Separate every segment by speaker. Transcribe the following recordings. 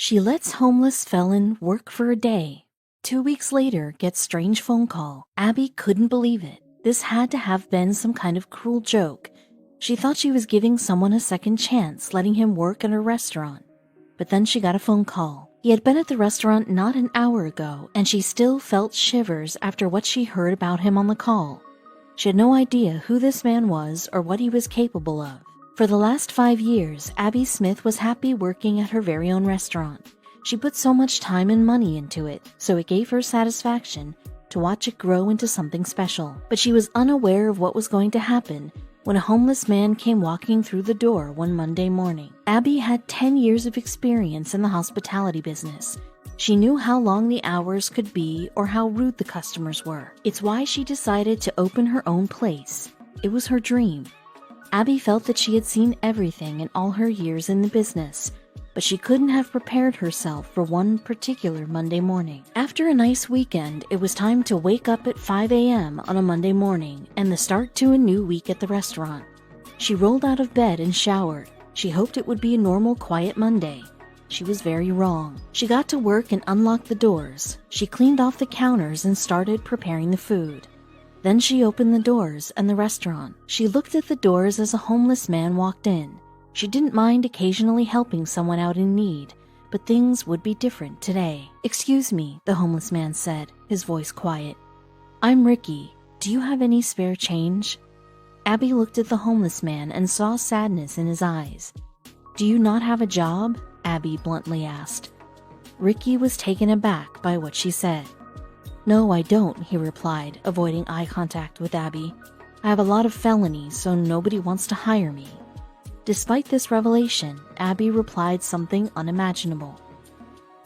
Speaker 1: She lets homeless Felon work for a day. 2 weeks later, gets strange phone call. Abby couldn't believe it. This had to have been some kind of cruel joke. She thought she was giving someone a second chance, letting him work at her restaurant. But then she got a phone call. He had been at the restaurant not an hour ago, and she still felt shivers after what she heard about him on the call. She had no idea who this man was or what he was capable of. For the last 5 years, Abby Smith was happy working at her very own restaurant. She put so much time and money into it, so it gave her satisfaction to watch it grow into something special. But she was unaware of what was going to happen when a homeless man came walking through the door one Monday morning. Abby had 10 years of experience in the hospitality business. She knew how long the hours could be or how rude the customers were. It's why she decided to open her own place. It was her dream. Abby felt that she had seen everything in all her years in the business, but she couldn't have prepared herself for one particular Monday morning. After a nice weekend, it was time to wake up at 5 a.m. on a Monday morning and the start to a new week at the restaurant. She rolled out of bed and showered. She hoped it would be a normal, quiet Monday. She was very wrong. She got to work and unlocked the doors. She cleaned off the counters and started preparing the food. Then she opened the doors and the restaurant. She looked at the doors as a homeless man walked in. She didn't mind occasionally helping someone out in need, but things would be different today. "Excuse me," the homeless man said, his voice quiet. "I'm Ricky. Do you have any spare change?" Abby looked at the homeless man and saw sadness in his eyes. "Do you not have a job?" Abby bluntly asked. Ricky was taken aback by what she said. "No, I don't," he replied, avoiding eye contact with Abby. "I have a lot of felonies, so nobody wants to hire me." Despite this revelation, Abby replied something unimaginable.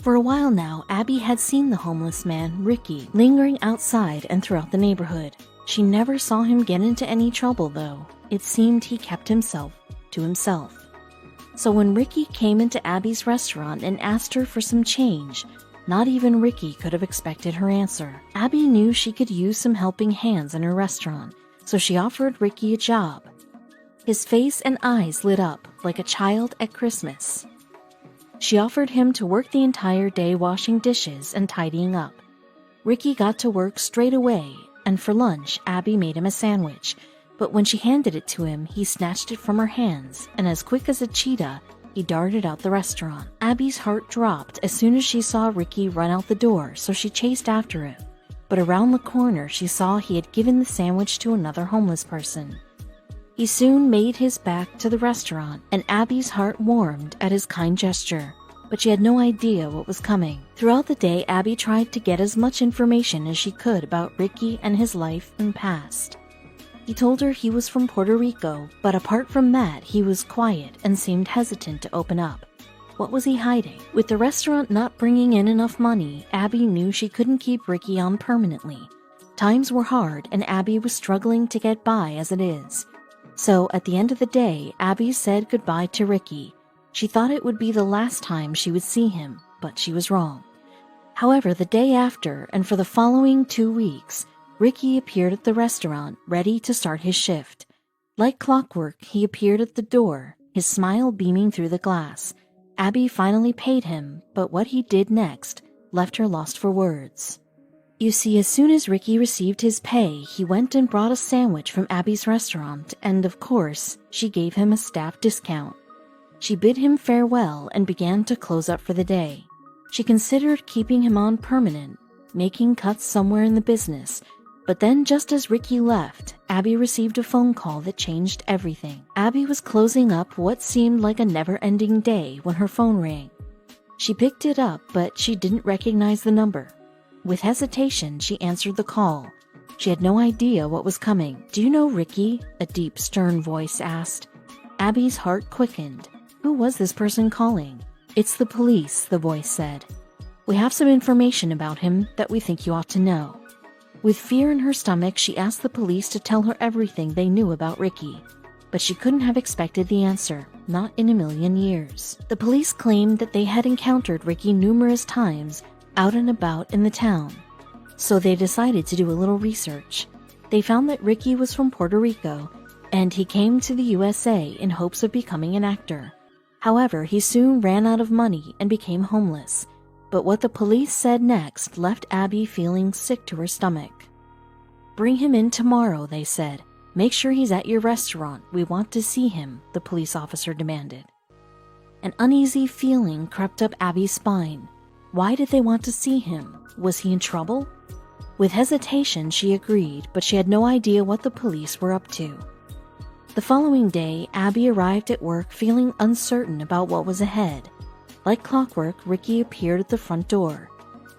Speaker 1: For a while now, Abby had seen the homeless man, Ricky, lingering outside and throughout the neighborhood. She never saw him get into any trouble, though. It seemed he kept himself to himself. So when Ricky came into Abby's restaurant and asked her for some change, not even Ricky could have expected her answer. Abby knew she could use some helping hands in her restaurant, so she offered Ricky a job. His face and eyes lit up like a child at Christmas. She offered him to work the entire day washing dishes and tidying up. Ricky got to work straight away, and for lunch, Abby made him a sandwich. But when she handed it to him, he snatched it from her hands, and as quick as a cheetah, he darted out the restaurant. Abby's heart dropped as soon as she saw Ricky run out the door, so she chased after him. But around the corner, she saw he had given the sandwich to another homeless person. He soon made his back to the restaurant, and Abby's heart warmed at his kind gesture, but she had no idea what was coming. Throughout the day, Abby tried to get as much information as she could about Ricky and his life and past. He told her he was from Puerto Rico, but apart from that, he was quiet and seemed hesitant to open up. What was he hiding? With the restaurant not bringing in enough money, Abby knew she couldn't keep Ricky on permanently. Times were hard, and Abby was struggling to get by as it is. So, at the end of the day, Abby said goodbye to Ricky. She thought it would be the last time she would see him, but she was wrong. However, the day after, and for the following 2 weeks, Ricky appeared at the restaurant, ready to start his shift. Like clockwork, he appeared at the door, his smile beaming through the glass. Abby finally paid him, but what he did next left her lost for words. You see, as soon as Ricky received his pay, he went and brought a sandwich from Abby's restaurant, and of course, she gave him a staff discount. She bid him farewell and began to close up for the day. She considered keeping him on permanent, making cuts somewhere in the business, but then just as Ricky left, Abby received a phone call that changed everything. Abby was closing up what seemed like a never-ending day when her phone rang. She picked it up, but she didn't recognize the number. With hesitation, she answered the call. She had no idea what was coming. "Do you know Ricky?" a deep, stern voice asked. Abby's heart quickened. Who was this person calling? "It's the police," the voice said. "We have some information about him that we think you ought to know." With fear in her stomach, she asked the police to tell her everything they knew about Ricky. But she couldn't have expected the answer, not in a million years. The police claimed that they had encountered Ricky numerous times out and about in the town. So they decided to do a little research. They found that Ricky was from Puerto Rico, and he came to the USA in hopes of becoming an actor. However, he soon ran out of money and became homeless. But what the police said next left Abby feeling sick to her stomach. "Bring him in tomorrow," they said. "Make sure he's at your restaurant. We want to see him," the police officer demanded. An uneasy feeling crept up Abby's spine. Why did they want to see him? Was he in trouble? With hesitation, she agreed, but she had no idea what the police were up to. The following day, Abby arrived at work feeling uncertain about what was ahead. Like clockwork, Ricky appeared at the front door.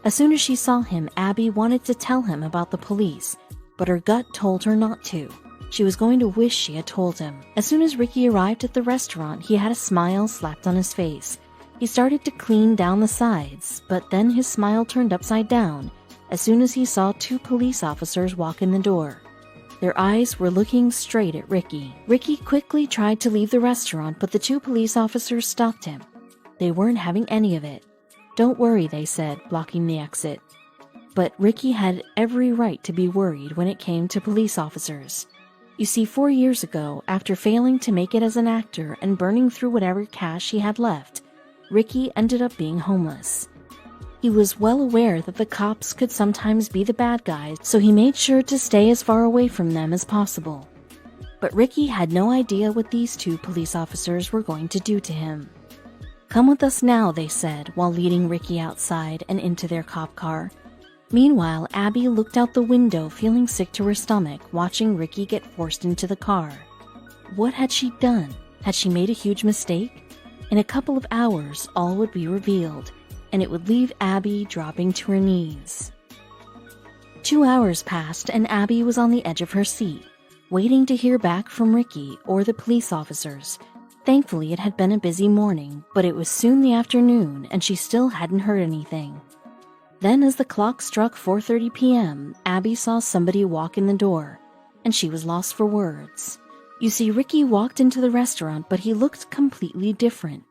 Speaker 1: As soon as she saw him, Abby wanted to tell him about the police, but her gut told her not to. She was going to wish she had told him. As soon as Ricky arrived at the restaurant, he had a smile slapped on his face. He started to clean down the sides, but then his smile turned upside down as soon as he saw two police officers walk in the door. Their eyes were looking straight at Ricky. Ricky quickly tried to leave the restaurant, but the two police officers stopped him. They weren't having any of it. "Don't worry," they said, blocking the exit. But Ricky had every right to be worried when it came to police officers. You see, 4 years ago, after failing to make it as an actor and burning through whatever cash he had left, Ricky ended up being homeless. He was well aware that the cops could sometimes be the bad guys, so he made sure to stay as far away from them as possible. But Ricky had no idea what these two police officers were going to do to him. "Come with us now," they said, while leading Ricky outside and into their cop car. Meanwhile, Abby looked out the window feeling sick to her stomach, watching Ricky get forced into the car. What had she done? Had she made a huge mistake? In a couple of hours, all would be revealed, and it would leave Abby dropping to her knees. 2 hours passed, and Abby was on the edge of her seat, waiting to hear back from Ricky or the police officers. Thankfully, it had been a busy morning, but it was soon the afternoon, and she still hadn't heard anything. Then, as the clock struck 4:30 p.m., Abby saw somebody walk in the door, and she was lost for words. You see, Ricky walked into the restaurant, but he looked completely different.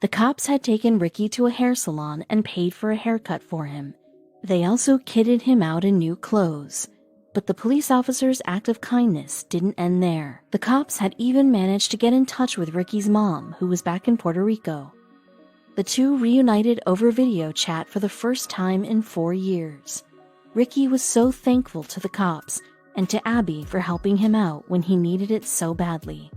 Speaker 1: The cops had taken Ricky to a hair salon and paid for a haircut for him. They also kitted him out in new clothes. But the police officer's act of kindness didn't end there. The cops had even managed to get in touch with Ricky's mom, who was back in Puerto Rico. The two reunited over video chat for the first time in 4 years. Ricky was so thankful to the cops and to Abby for helping him out when he needed it so badly.